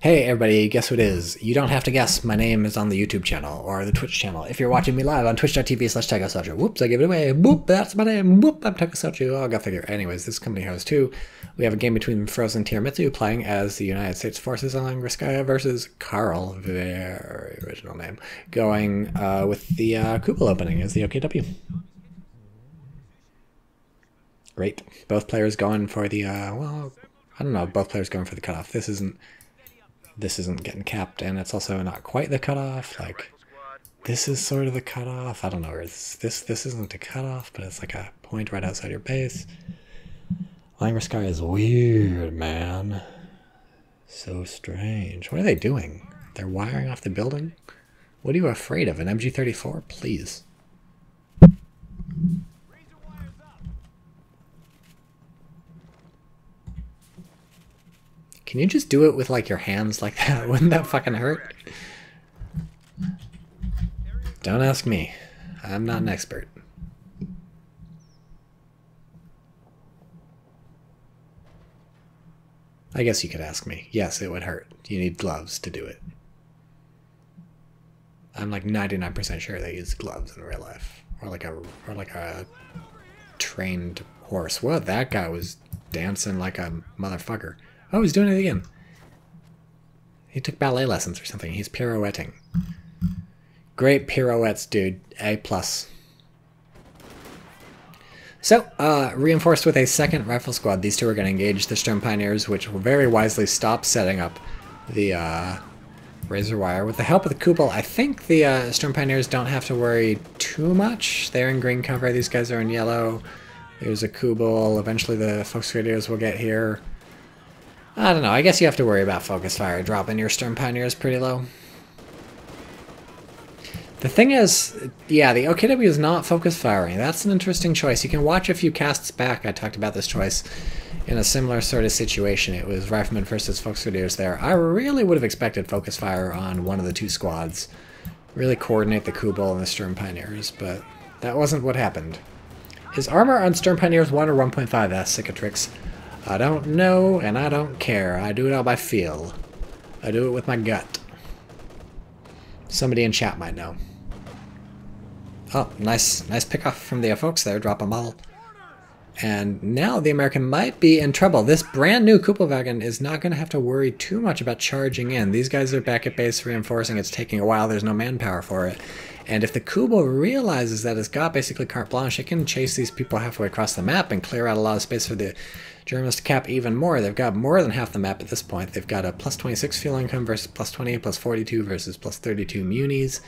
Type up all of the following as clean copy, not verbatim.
Hey everybody, guess who it is? You don't have to guess, my name is on the YouTube channel, or the Twitch channel. If you're watching me live on twitch.tv/TychoCelchuuu. Whoops, I gave it away. Whoop, that's my name. Whoop, I'm TychoCelchuuu. Oh, go figure. Anyways, this company has two. We have a game between Frozen Tiramisu playing as the United States Forces on Griskaya versus Carl, very original name, going with the Kubel opening as the OKW. Great. Both players going for the, well, I don't know, both players going for the cutoff. This isn't getting capped, and it's also not quite the cutoff. Like, this is sort of the cutoff. I don't know where it's, this isn't a cutoff, but it's like a point right outside your base. Sky is weird, man. So strange. What are they doing? They're wiring off the building? What are you afraid of? An MG34? Please. Can you just do it with, like, your hands like that? Wouldn't that fucking hurt? Don't ask me. I'm not an expert. I guess you could ask me. Yes, it would hurt. You need gloves to do it. I'm like 99% sure they use gloves in real life. Or like a trained horse. Well, that guy was dancing like a motherfucker. Oh, he's doing it again. He took ballet lessons or something. He's pirouetting. Great pirouettes, dude. A+. So, reinforced with a second rifle squad, these two are going to engage the Sturm Pioneers, which will very wisely stop setting up the razor wire. With the help of the Kubel, I think the Sturm Pioneers don't have to worry too much. They're in green cover. These guys are in yellow. There's a Kubel. Eventually the Volksgrenadiers will get here. I don't know, I guess you have to worry about focus fire dropping your Sturm Pioneers pretty low. The thing is, yeah, the OKW is not focus firing. That's an interesting choice. You can watch a few casts back. I talked about this choice in a similar sort of situation. It was Riflemen versus Volksgrenadiers there. I really would have expected focus fire on one of the two squads. Really coordinate the Kubel and the Sturm Pioneers, but that wasn't what happened. Is armor on Sturm Pioneers 1 or 1.5? That's Cicatrix. I don't know, and I don't care. I do it all by feel. I do it with my gut. Somebody in chat might know. Oh, nice pickoff from the folks there. Drop a model. And now the American might be in trouble. This brand new Kuppelwagen is not going to have to worry too much about charging in. These guys are back at base reinforcing. It's taking a while. There's no manpower for it. And if the Kubel realizes that it's got basically carte blanche, it can chase these people halfway across the map and clear out a lot of space for the Germans to cap even more. They've got more than half the map at this point. They've got a plus 26 fuel income versus plus 20, plus 42 versus plus 32 munis.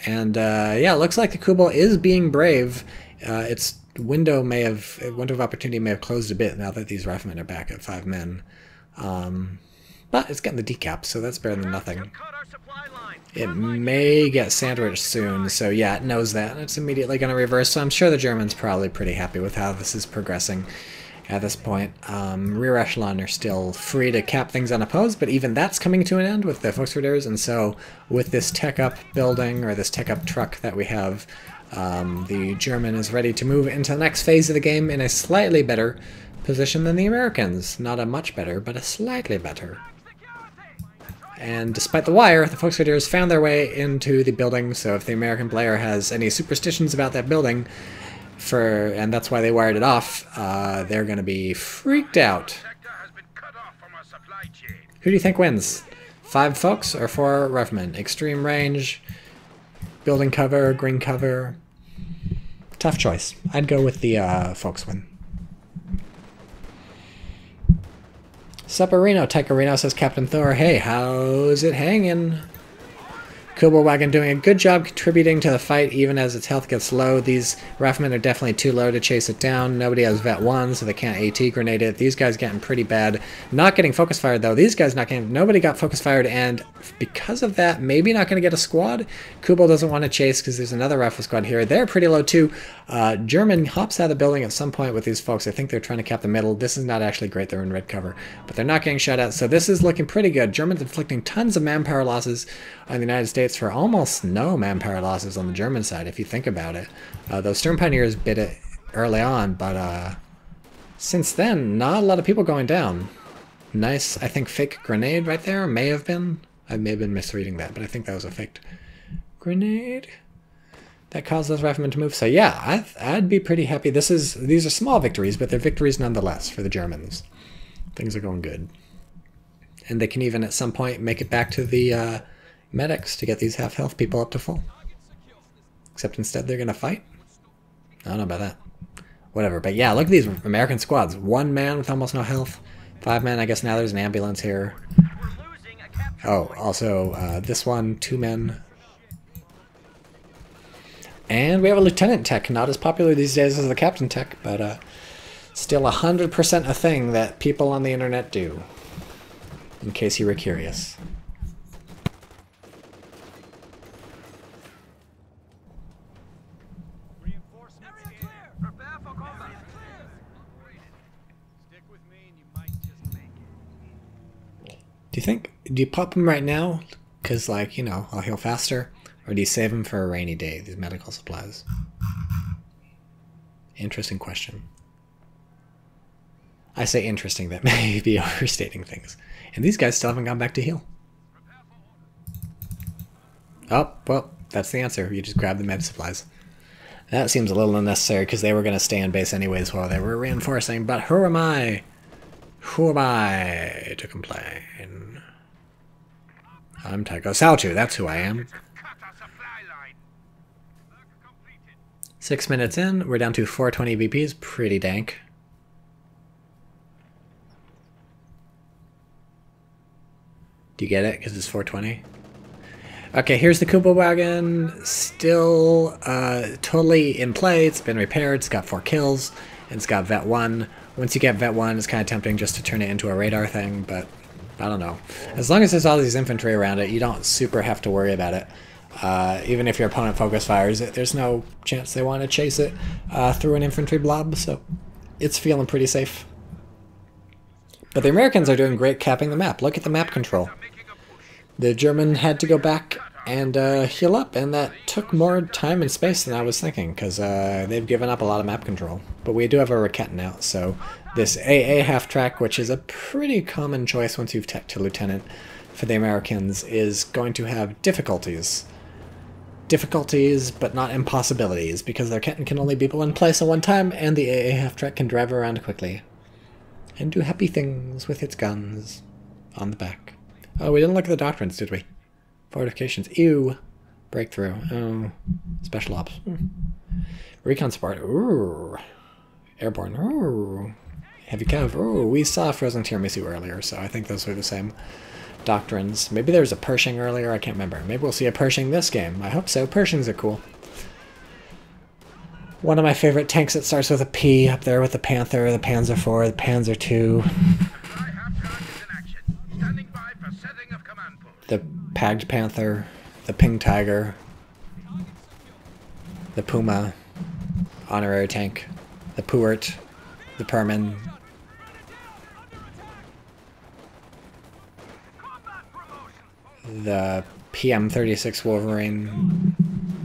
And yeah, it looks like the Kubel is being brave. Its window of opportunity may have closed a bit now that these riflemen are back at 5 men. But it's getting the decap, so that's better than nothing. It may get sandwiched soon, so yeah, it knows that, and it's immediately going to reverse, so I'm sure the Germans probably pretty happy with how this is progressing at this point. Rear echelon are still free to cap things unopposed, but even that's coming to an end with the Volksgrenadiers, and so with this tech-up building, or this tech-up truck that we have, the German is ready to move into the next phase of the game in a slightly better position than the Americans. Not a much better, but a slightly better. And despite the wire, the Volksgrenadiers found their way into the building, so if the American player has any superstitions about that building, and that's why they wired it off, they're going to be freaked out. Who do you think wins? 5 folks or 4 riflemen? Extreme range, building cover, green cover. Tough choice. I'd go with the folks win. Supperino, Tycho says Captain Thor, hey, how's it hanging? Kubelwagen doing a good job contributing to the fight even as its health gets low. These riflemen are definitely too low to chase it down. Nobody has Vet 1, so they can't AT grenade it. These guys getting pretty bad. Not getting focus fired, though. These guys not getting... Nobody got focus fired, and because of that, maybe not going to get a squad. Kubel doesn't want to chase because there's another rifle squad here. They're pretty low, too. German hops out of the building at some point with these folks. I think they're trying to cap the middle. This is not actually great. They're in red cover, but they're not getting shot at, so this is looking pretty good. Germans inflicting tons of manpower losses on the United States for almost no manpower losses on the German side, if you think about it. Those Sturm Pioneers bit it early on, but since then, not a lot of people going down. Nice, I think, fake grenade right there. May have been. I may have been misreading that, but I think that was a faked grenade. That caused those riflemen to move. So yeah, I'd be pretty happy. These are small victories, but they're victories nonetheless for the Germans. Things are going good. And they can even at some point make it back to the medics to get these half-health people up to full. Except instead they're going to fight? I don't know about that. Whatever. But yeah, look at these American squads. 1 man with almost no health. 5 men. I guess now there's an ambulance here. Oh, also this one, 2 men. And we have a lieutenant tech, not as popular these days as the captain tech, but still 100% a thing that people on the internet do, in case you were curious. Do you pop them right now? Because, like, you know, I'll heal faster. Or do you save them for a rainy day, these medical supplies? Interesting question. I say interesting, that may be overstating things. And these guys still haven't gone back to heal. Oh, well, that's the answer. You just grab the med supplies. That seems a little unnecessary because they were going to stay on base anyways while they were reinforcing. But who am I? Who am I to complain? I'm TychoCelchuuu, that's who I am. 6 minutes in, we're down to 420 VPs, pretty dank. Do you get it? Because it's 420. Okay, here's the Kuba wagon, still totally in play. It's been repaired, it's got 4 kills, and it's got Vet 1. Once you get Vet 1, it's kind of tempting just to turn it into a radar thing, but I don't know. As long as there's all these infantry around it, you don't super have to worry about it. Even if your opponent focus fires it, there's no chance they want to chase it through an infantry blob, so it's feeling pretty safe. But the Americans are doing great capping the map. Look at the map control. The German had to go back and heal up, and that took more time and space than I was thinking, because they've given up a lot of map control. But we do have a Raketten out, so this AA half-track, which is a pretty common choice once you've teched to Lieutenant for the Americans, is going to have difficulties. Difficulties, but not impossibilities, because their Raketten can only be in place at one time, and the AA half-track can drive around quickly. And do happy things with its guns on the back. Oh, we didn't look at the doctrines, did we? Fortifications. Ew. Breakthrough. Oh. Special ops. Recon support. Ooh. Airborne. Ooh. Heavy cav. Ooh. We saw Frozen Tiramisu earlier, so I think those were the same doctrines. Maybe there was a Pershing earlier, I can't remember. Maybe we'll see a Pershing this game. I hope so. Pershings are cool. One of my favorite tanks that starts with a P up there with the Panther, the Panzer IV, the Panzer II. The Pagged Panther, the Ping Tiger, the Puma, honorary tank, the Puert, the Perman. The PM-36 Wolverine,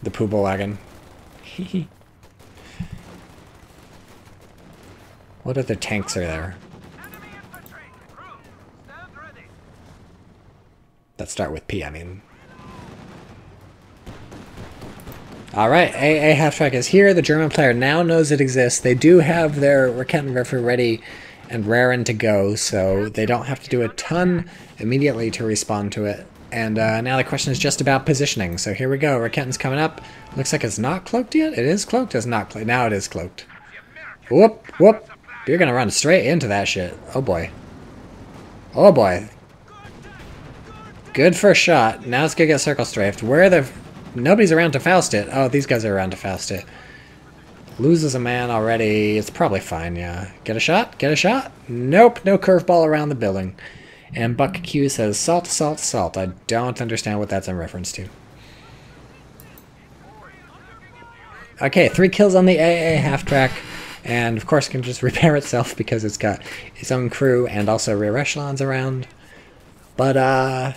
the Puba wagon. What other tanks are there? That start with P, I mean. Alright, AA half-track is here. The German player now knows it exists. They do have their Raketten ready and raring to go, so they don't have to do a ton immediately to respond to it. And now the question is just about positioning. So here we go. Raketten's coming up. Looks like it's not cloaked yet. It is cloaked. It's not cloaked. Now it is cloaked. Whoop, whoop. You're going to run straight into that shit. Oh, boy. Oh, boy. Good first shot. Now it's going to get circle strafed. Where are the... Nobody's around to Faust it. Oh, these guys are around to Faust it. Loses a man already. It's probably fine, yeah. Get a shot? Get a shot? Nope. No curveball around the building. And Buck Q says, salt, salt, salt. I don't understand what that's in reference to. Okay, 3 kills on the AA half-track. And, of course, it can just repair itself because it's got its own crew and also rear echelons around. But,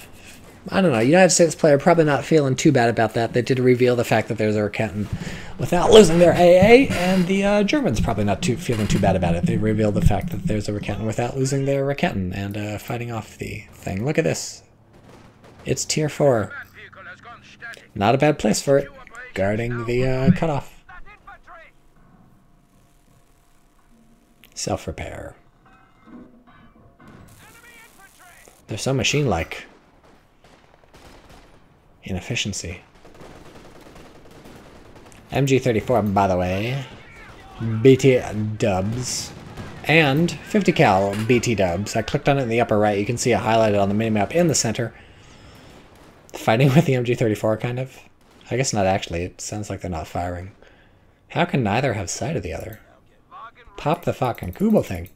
I don't know. United States player probably not feeling too bad about that. They did reveal the fact that there's a Raketin without losing their AA, and the Germans probably not feeling too bad about it. They revealed the fact that there's a Raketin without losing their Raketin and fighting off the thing. Look at this. It's tier 4. Not a bad place for it. Guarding the cutoff. Self-repair. They're so machine-like. Inefficiency. MG34, by the way. BT dubs. And 50 cal BT dubs. I clicked on it in the upper right. You can see it highlighted on the minimap in the center. Fighting with the MG34, kind of. I guess not actually. It sounds like they're not firing. How can neither have sight of the other? Pop the fucking Kubo thing.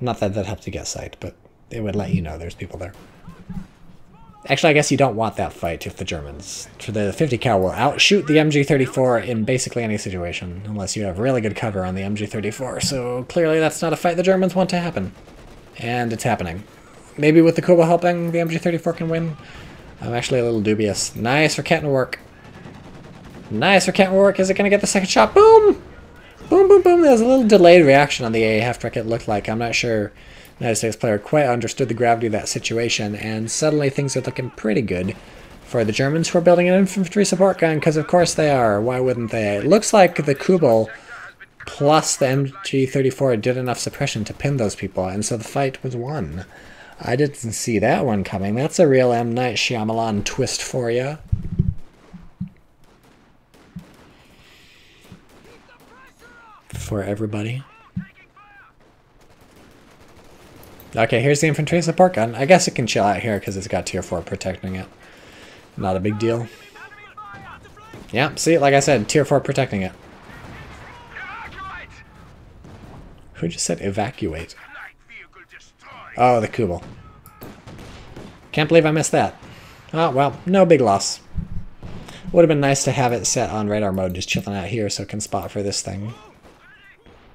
Not that that helps you get sight, but it would let you know there's people there. Actually, I guess you don't want that fight if the Germans. For the 50 cal will outshoot the MG34 in basically any situation, unless you have really good cover on the MG34. So clearly that's not a fight the Germans want to happen. And it's happening. Maybe with the Kubo helping, the MG34 can win. I'm actually a little dubious. Nice Raketin work. Nice Raketin work. Is it going to get the second shot? Boom! Boom, boom, boom. There's a little delayed reaction on the AA half-track, it looked like. I'm not sure United States player quite understood the gravity of that situation, and suddenly things are looking pretty good for the Germans who are building an infantry support gun, because of course they are. Why wouldn't they? It looks like the Kubo plus the MG34 did enough suppression to pin those people, and so the fight was won. I didn't see that one coming. That's a real M. Night Shyamalan twist for you. For everybody. Okay, here's the infantry support gun. I guess it can chill out here because it's got tier 4 protecting it. Not a big deal. Yeah, see, like I said, tier 4 protecting it. Who just said evacuate? Oh, the Kubo. Can't believe I missed that. Oh, well, no big loss. Would have been nice to have it set on radar mode, just chilling out here so it can spot for this thing.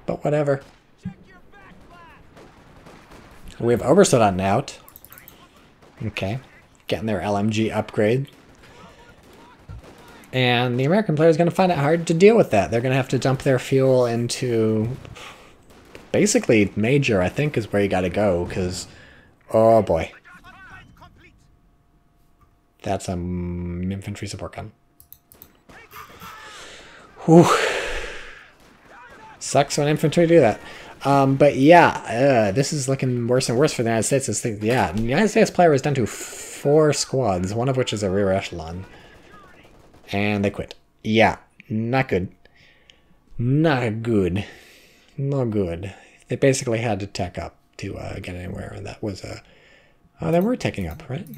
But whatever. We have Obersoldaten out. Okay. Getting their LMG upgrade. And the American player is going to find it hard to deal with that. They're going to have to dump their fuel into... basically, Major, I think, is where you got to go, because... oh, boy. That's an infantry support gun. Whew. Sucks when infantry do that. But yeah, this is looking worse and worse for the United States. Yeah, the United States player is down to 4 squads, one of which is a rear echelon. And they quit. Yeah, not good. Not good. Not good. They basically had to tech up to get anywhere, and that was a... oh, they were teching up, right?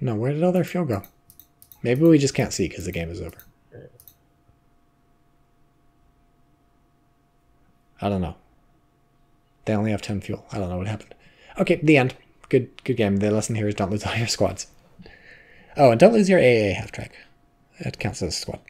No, where did all their fuel go? Maybe we just can't see because the game is over. I don't know. They only have 10 fuel. I don't know what happened. Okay, the end. Good game. The lesson here is don't lose all your squads. Oh, and don't lose your AA half-track. That counts as a squad.